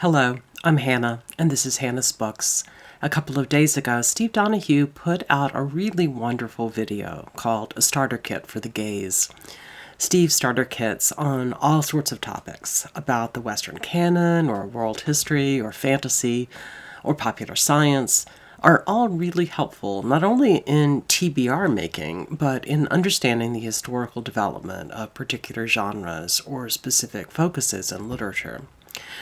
Hello, I'm Hannah, and this is Hannah's Books. A couple of days ago, Steve Donahue put out a really wonderful video called A Starter Kit for the Gays. Steve's starter kits on all sorts of topics about the Western canon, or world history, or fantasy, or popular science, are all really helpful not only in TBR making, but in understanding the historical development of particular genres or specific focuses in literature.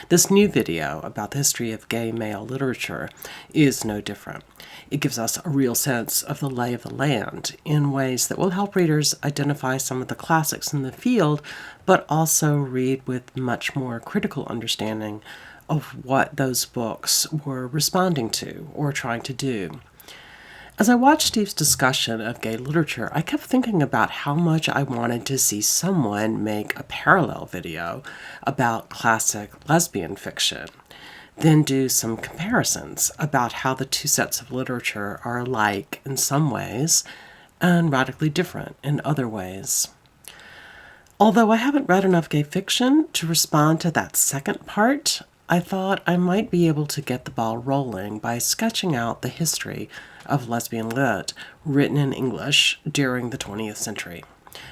This new video about the history of gay male literature is no different. It gives us a real sense of the lay of the land in ways that will help readers identify some of the classics in the field, but also read with much more critical understanding of what those books were responding to or trying to do. As I watched Steve's discussion of gay literature, I kept thinking about how much I wanted to see someone make a parallel video about classic lesbian fiction, then do some comparisons about how the two sets of literature are alike in some ways and radically different in other ways. Although I haven't read enough gay fiction to respond to that second part, I thought I might be able to get the ball rolling by sketching out the history of lesbian lit written in English during the 20th century.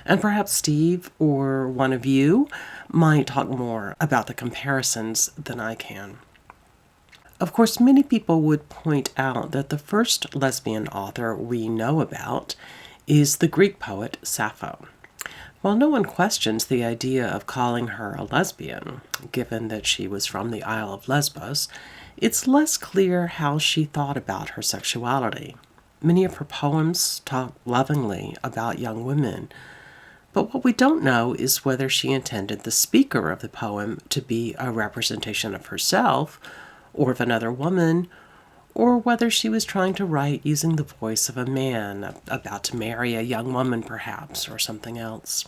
And perhaps Steve or one of you might talk more about the comparisons than I can. Of course, many people would point out that the first lesbian author we know about is the Greek poet Sappho. While no one questions the idea of calling her a lesbian, given that she was from the Isle of Lesbos, it's less clear how she thought about her sexuality. Many of her poems talk lovingly about young women, but what we don't know is whether she intended the speaker of the poem to be a representation of herself or of another woman, or whether she was trying to write using the voice of a man about to marry a young woman perhaps, or something else.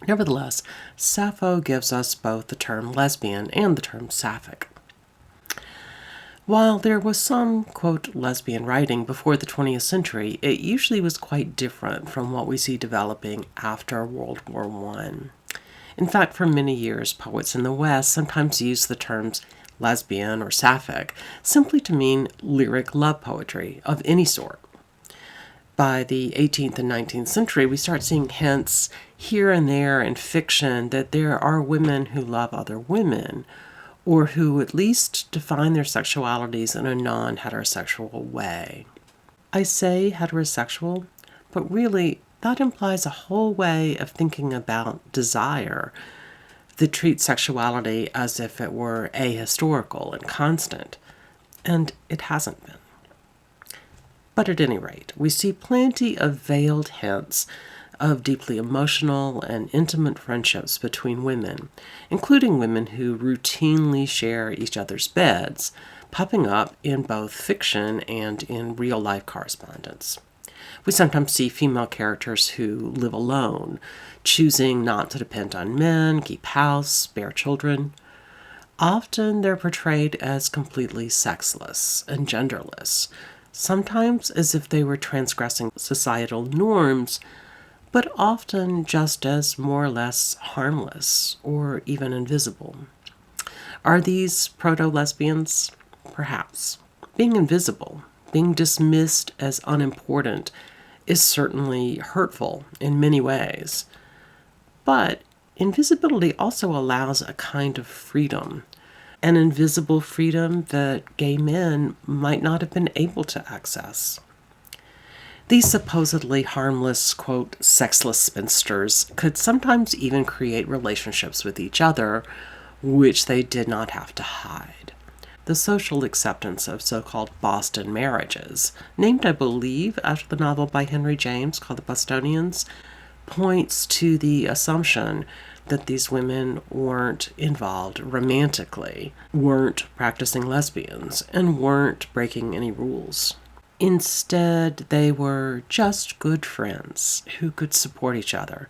Nevertheless, Sappho gives us both the term lesbian and the term sapphic. While there was some, quote, lesbian writing before the 20th century, it usually was quite different from what we see developing after World War I. In fact, for many years, poets in the West sometimes used the terms lesbian or sapphic simply to mean lyric love poetry of any sort. By the 18th and 19th century, we start seeing hints here and there in fiction that there are women who love other women, or who at least define their sexualities in a non-heterosexual way. I say heterosexual, but really that implies a whole way of thinking about desire that treats sexuality as if it were ahistorical and constant, and it hasn't been. But at any rate, we see plenty of veiled hints of deeply emotional and intimate friendships between women, including women who routinely share each other's beds, popping up in both fiction and in real-life correspondence. We sometimes see female characters who live alone, choosing not to depend on men, keep house, bear children. Often they're portrayed as completely sexless and genderless, sometimes as if they were transgressing societal norms, but often just as more or less harmless or even invisible. Are these proto-lesbians? Perhaps. Being invisible, being dismissed as unimportant, is certainly hurtful in many ways. But invisibility also allows a kind of freedom, an invisible freedom that gay men might not have been able to access. These supposedly harmless, quote, sexless spinsters could sometimes even create relationships with each other, which they did not have to hide. The social acceptance of so-called Boston marriages, named, I believe, after the novel by Henry James called The Bostonians, points to the assumption that these women weren't involved romantically, weren't practicing lesbians, and weren't breaking any rules. Instead, they were just good friends who could support each other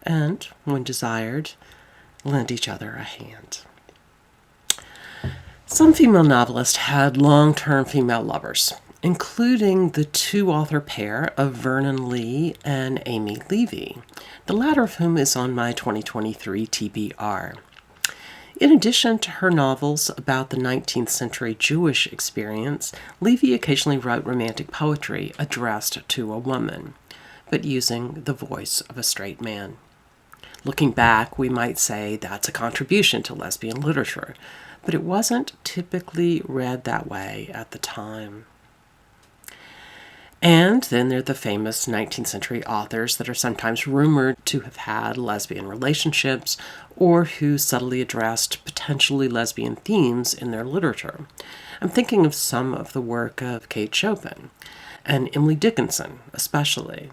and, when desired, lend each other a hand. Some female novelists had long-term female lovers, including the two-author pair of Vernon Lee and Amy Levy, the latter of whom is on my 2023 TBR. In addition to her novels about the 19th century Jewish experience, Levy occasionally wrote romantic poetry addressed to a woman, but using the voice of a straight man. Looking back, we might say that's a contribution to lesbian literature, but it wasn't typically read that way at the time. And then there are the famous 19th century authors that are sometimes rumored to have had lesbian relationships or who subtly addressed potentially lesbian themes in their literature. I'm thinking of some of the work of Kate Chopin and Emily Dickinson, especially.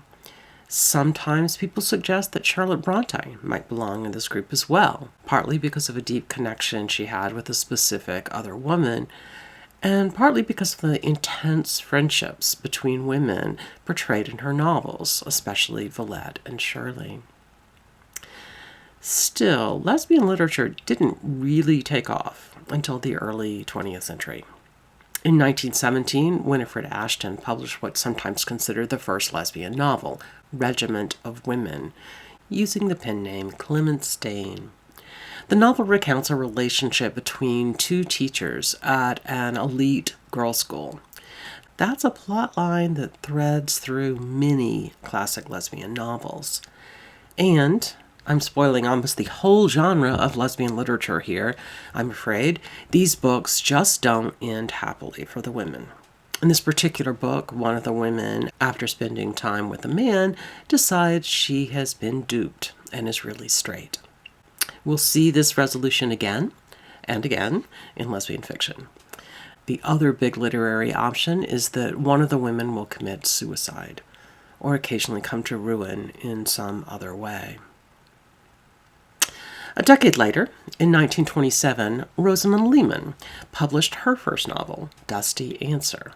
Sometimes people suggest that Charlotte Bronte might belong in this group as well, partly because of a deep connection she had with a specific other woman, and partly because of the intense friendships between women portrayed in her novels, especially Villette and Shirley. Still, lesbian literature didn't really take off until the early 20th century. In 1917, Winifred Ashton published what's sometimes considered the first lesbian novel, Regiment of Women, using the pen name Clemence Dane. The novel recounts a relationship between two teachers at an elite girls' school. That's a plot line that threads through many classic lesbian novels. And I'm spoiling almost the whole genre of lesbian literature here, I'm afraid. These books just don't end happily for the women. In this particular book, one of the women, after spending time with a man, decides she has been duped and is really straight. We'll see this resolution again and again in lesbian fiction. The other big literary option is that one of the women will commit suicide or occasionally come to ruin in some other way. A decade later, in 1927, Rosamunde Lehmann published her first novel, Dusty Answer.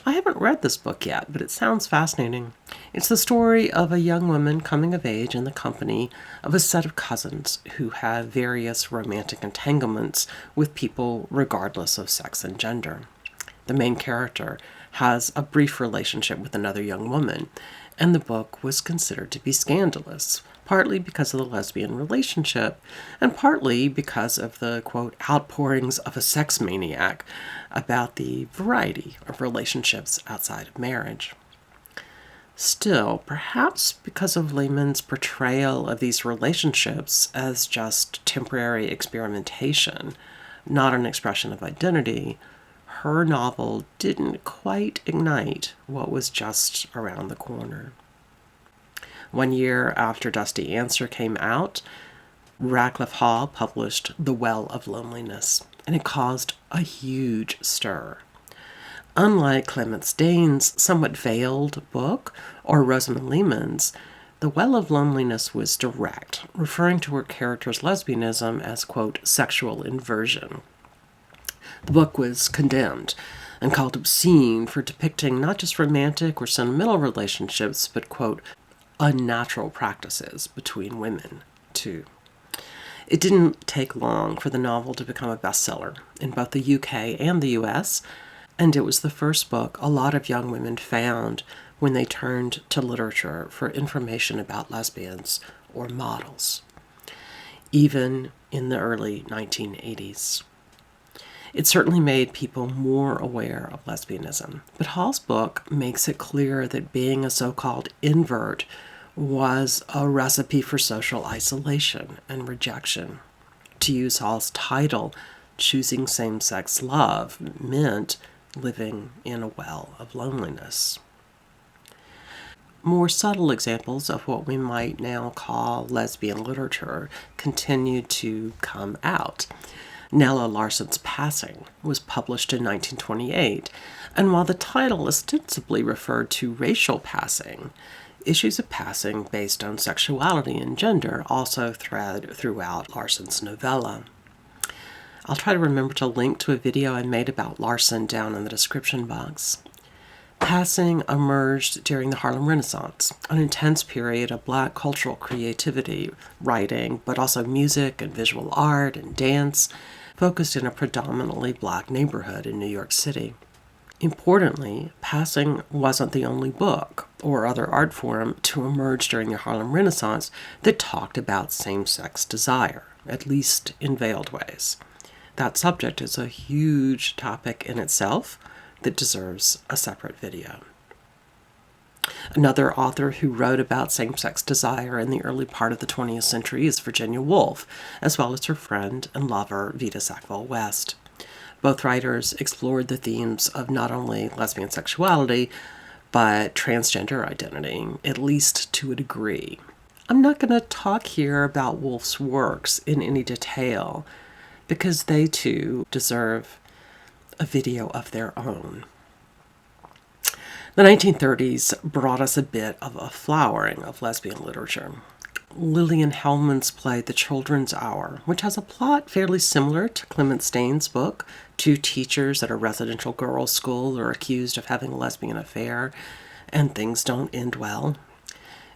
I haven't read this book yet, but it sounds fascinating. It's the story of a young woman coming of age in the company of a set of cousins who have various romantic entanglements with people regardless of sex and gender. The main character has a brief relationship with another young woman, and the book was considered to be scandalous, partly because of the lesbian relationship, and partly because of the, quote, outpourings of a sex maniac about the variety of relationships outside of marriage. Still, perhaps because of Lehmann's portrayal of these relationships as just temporary experimentation, not an expression of identity, her novel didn't quite ignite what was just around the corner. 1 year after Dusty Answer came out, Radclyffe Hall published The Well of Loneliness, and it caused a huge stir. Unlike Clemence Dane's somewhat veiled book or Rosamunde Lehmann's, The Well of Loneliness was direct, referring to her character's lesbianism as, quote, sexual inversion. The book was condemned and called obscene for depicting not just romantic or sentimental relationships, but, quote, unnatural practices between women, too. It didn't take long for the novel to become a bestseller in both the UK and the US, and it was the first book a lot of young women found when they turned to literature for information about lesbians or models, even in the early 1980s. It certainly made people more aware of lesbianism, but Hall's book makes it clear that being a so-called invert was a recipe for social isolation and rejection. To use Hall's title, choosing same-sex love meant living in a well of loneliness. More subtle examples of what we might now call lesbian literature continued to come out. Nella Larsen's Passing was published in 1928, and while the title ostensibly referred to racial passing, issues of passing based on sexuality and gender also thread throughout Larsen's novella. I'll try to remember to link to a video I made about Larsen down in the description box. Passing emerged during the Harlem Renaissance, an intense period of Black cultural creativity, writing, but also music and visual art and dance, focused in a predominantly Black neighborhood in New York City. Importantly, Passing wasn't the only book or other art form to emerge during the Harlem Renaissance that talked about same-sex desire. at least in veiled ways. That subject is a huge topic in itself that deserves a separate video. Another author who wrote about same-sex desire in the early part of the 20th century is Virginia Woolf, as well as her friend and lover Vita Sackville-West. Both writers explored the themes of not only lesbian sexuality, but transgender identity, at least to a degree. I'm not going to talk here about Woolf's works in any detail, because they too deserve a video of their own. The 1930s brought us a bit of a flowering of lesbian literature. Lillian Hellman's play The Children's Hour, which has a plot fairly similar to Clemence Dane's book. Two teachers at a residential girls' school are accused of having a lesbian affair, and things don't end well.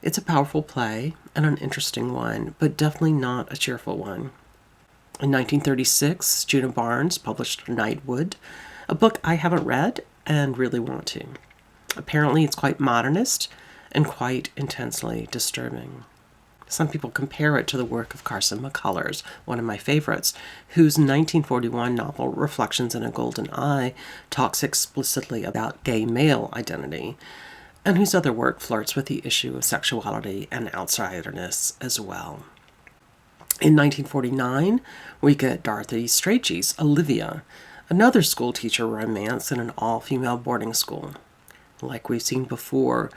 It's a powerful play and an interesting one, but definitely not a cheerful one. In 1936, Djuna Barnes published Nightwood, a book I haven't read and really want to. Apparently it's quite modernist and quite intensely disturbing. Some people compare it to the work of Carson McCullers, one of my favorites, whose 1941 novel Reflections in a Golden Eye talks explicitly about gay male identity, and whose other work flirts with the issue of sexuality and outsiderness as well. In 1949, we get Dorothy Strachey's Olivia, another schoolteacher romance in an all-female boarding school. Like we've seen before,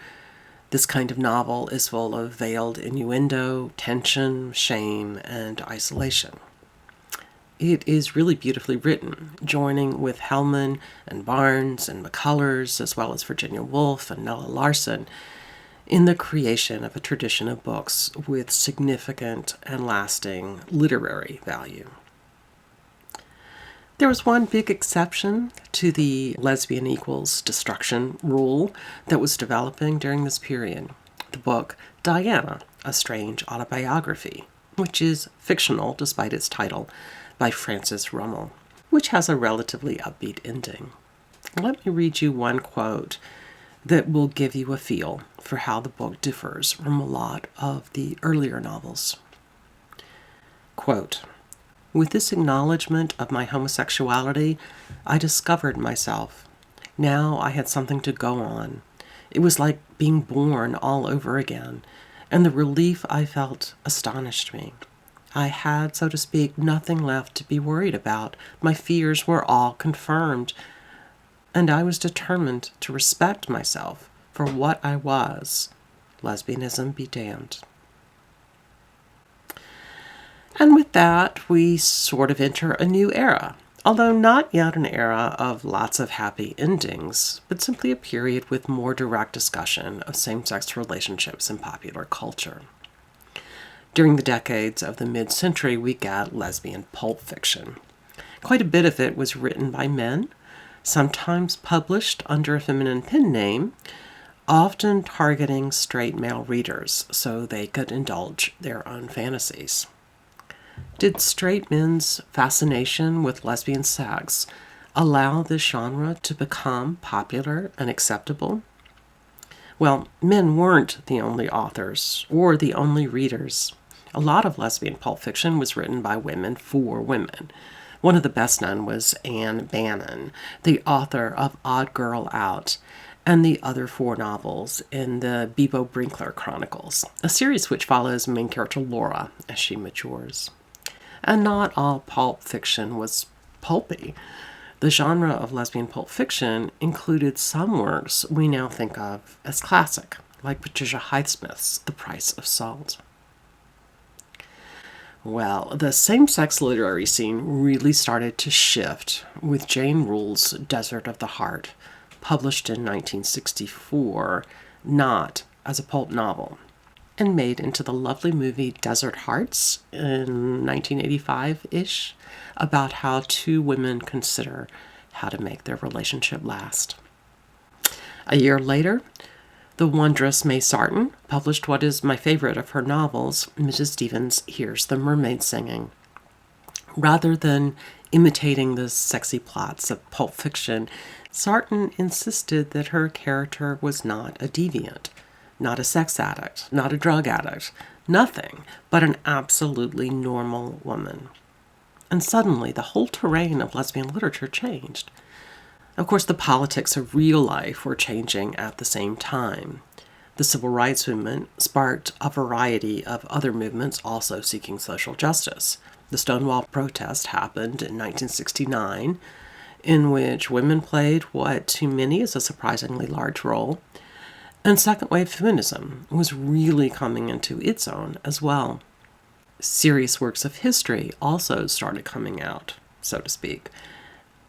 this kind of novel is full of veiled innuendo, tension, shame, and isolation. It is really beautifully written, joining with Hellman and Barnes and McCullers, as well as Virginia Woolf and Nella Larsen, in the creation of a tradition of books with significant and lasting literary value. There was one big exception to the lesbian equals destruction rule that was developing during this period. The book Diana, A Strange Autobiography, which is fictional despite its title, by Frances Rummel, which has a relatively upbeat ending. Let me read you one quote that will give you a feel for how the book differs from a lot of the earlier novels. Quote, "With this acknowledgement of my homosexuality, I discovered myself. Now I had something to go on. It was like being born all over again, and the relief I felt astonished me. I had, so to speak, nothing left to be worried about. My fears were all confirmed, and I was determined to respect myself for what I was. Lesbianism be damned." And with that, we sort of enter a new era, although not yet an era of lots of happy endings, but simply a period with more direct discussion of same-sex relationships in popular culture. During the decades of the mid-century, we got lesbian pulp fiction. Quite a bit of it was written by men, sometimes published under a feminine pen name, often targeting straight male readers so they could indulge their own fantasies. Did straight men's fascination with lesbian sex allow this genre to become popular and acceptable? Well, men weren't the only authors or the only readers. A lot of lesbian pulp fiction was written by women for women. One of the best known was Ann Bannon, the author of Odd Girl Out and the other 4 novels in the Beebo Brinker Chronicles, a series which follows main character Laura as she matures. And not all pulp fiction was pulpy. The genre of lesbian pulp fiction included some works we now think of as classic, like Patricia Highsmith's The Price of Salt. Well, the same-sex literary scene really started to shift with Jane Rule's Desert of the Heart, published in 1964, not as a pulp novel, and made into the lovely movie Desert Hearts in 1985-ish, about how 2 women consider how to make their relationship last. A year later, the wondrous May Sarton published what is my favorite of her novels, Mrs. Stevens Hears the Mermaid Singing. Rather than imitating the sexy plots of pulp fiction, Sarton insisted that her character was not a deviant, not a sex addict, not a drug addict, nothing but an absolutely normal woman. And suddenly, the whole terrain of lesbian literature changed. Of course, the politics of real life were changing at the same time. The civil rights movement sparked a variety of other movements also seeking social justice. The Stonewall protest happened in 1969, in which women played what to many is a surprisingly large role. And second wave feminism was really coming into its own as well. Serious works of history also started coming out, so to speak,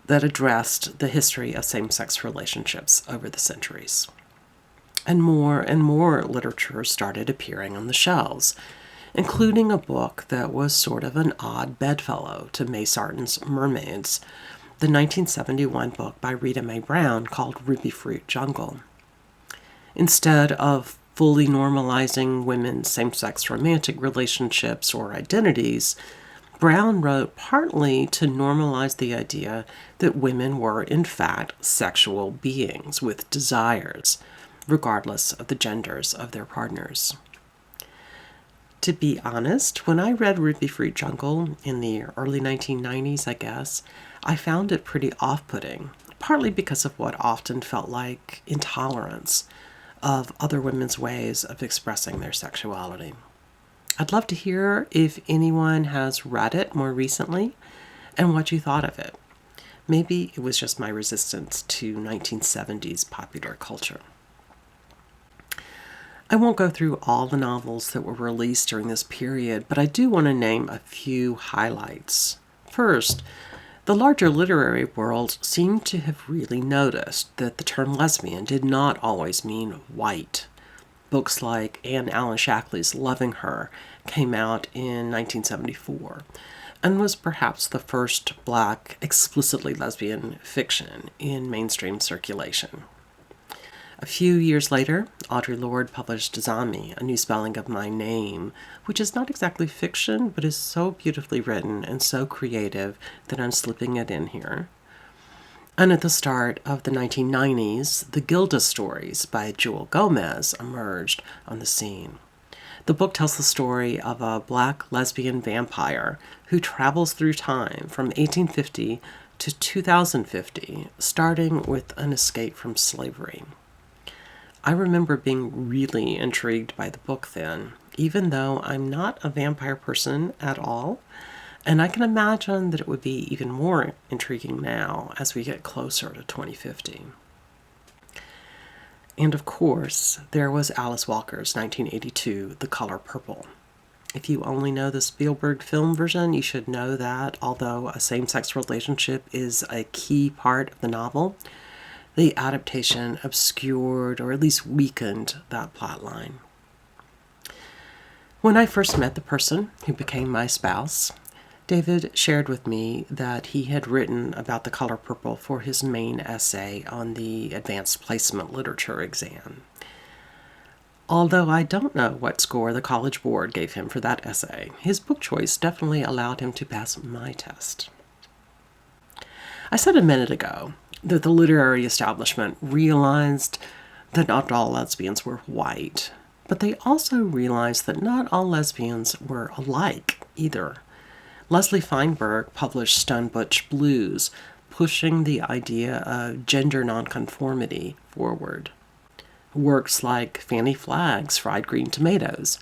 that addressed the history of same-sex relationships over the centuries. And more literature started appearing on the shelves, including a book that was sort of an odd bedfellow to May Sarton's Mermaids, the 1971 book by Rita Mae Brown called Ruby Fruit Jungle. Instead of fully normalizing women's same-sex romantic relationships or identities, Brown wrote partly to normalize the idea that women were, in fact, sexual beings with desires, regardless of the genders of their partners. To be honest, when I read Ruby Fruit Jungle in the early 1990s, I found it pretty off-putting, partly because of what often felt like intolerance of other women's ways of expressing their sexuality. I'd love to hear if anyone has read it more recently and what you thought of it. Maybe it was just my resistance to 1970s popular culture. I won't go through all the novels that were released during this period, but I do want to name a few highlights. First, the larger literary world seemed to have really noticed that the term lesbian did not always mean white. Books like Anne Allen Shackley's Loving Her came out in 1974 and was perhaps the first Black, explicitly lesbian fiction in mainstream circulation. A few years later, Audre Lorde published Zami, a new spelling of my name, which is not exactly fiction, but is so beautifully written and so creative that I'm slipping it in here. And at the start of the 1990s, the Gilda stories by Jewel Gomez emerged on the scene. The book tells the story of a Black lesbian vampire who travels through time from 1850 to 2050, starting with an escape from slavery. I remember being really intrigued by the book then, even though I'm not a vampire person at all, and I can imagine that it would be even more intriguing now as we get closer to 2050. And of course, there was Alice Walker's 1982 The Color Purple. If you only know the Spielberg film version, you should know that although a same-sex relationship is a key part of the novel, the adaptation obscured or at least weakened that plotline. When I first met the person who became my spouse, David shared with me that he had written about The Color Purple for his main essay on the Advanced Placement Literature exam. Although I don't know what score the College Board gave him for that essay, his book choice definitely allowed him to pass my test. I said a minute ago that the literary establishment realized that not all lesbians were white, but they also realized that not all lesbians were alike either. Leslie Feinberg published Stone Butch Blues, pushing the idea of gender nonconformity forward. Works like Fanny Flagg's Fried Green Tomatoes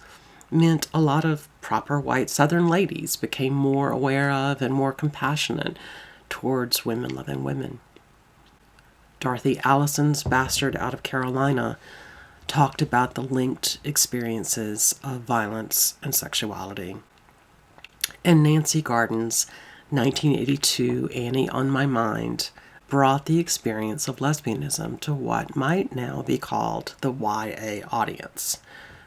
meant a lot of proper white Southern ladies became more aware of and more compassionate towards women loving women. Dorothy Allison's Bastard Out of Carolina talked about the linked experiences of violence and sexuality. And Nancy Garden's 1982 Annie on My Mind brought the experience of lesbianism to what might now be called the YA audience,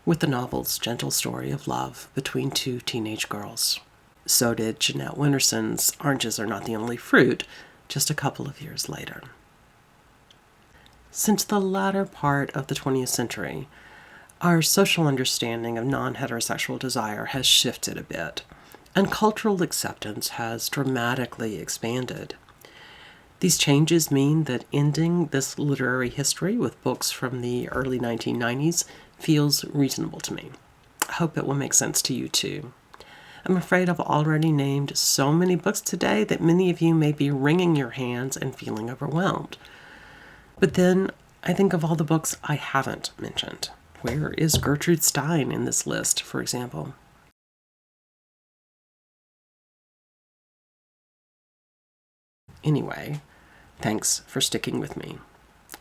with the novel's gentle story of love between two teenage girls. So did Jeanette Winterson's Oranges Are Not the Only Fruit, just a couple of years later. Since the latter part of the 20th century, our social understanding of non-heterosexual desire has shifted a bit, and cultural acceptance has dramatically expanded. These changes mean that ending this literary history with books from the early 1990s feels reasonable to me. I hope it will make sense to you too. I'm afraid I've already named so many books today that many of you may be wringing your hands and feeling overwhelmed. But then I think of all the books I haven't mentioned. Where is Gertrude Stein in this list, for example? Anyway, thanks for sticking with me.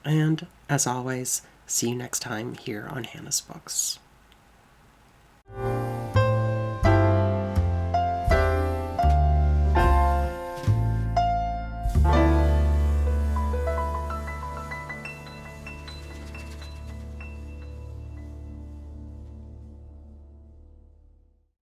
And, as always, see you next time here on Hannah's Books.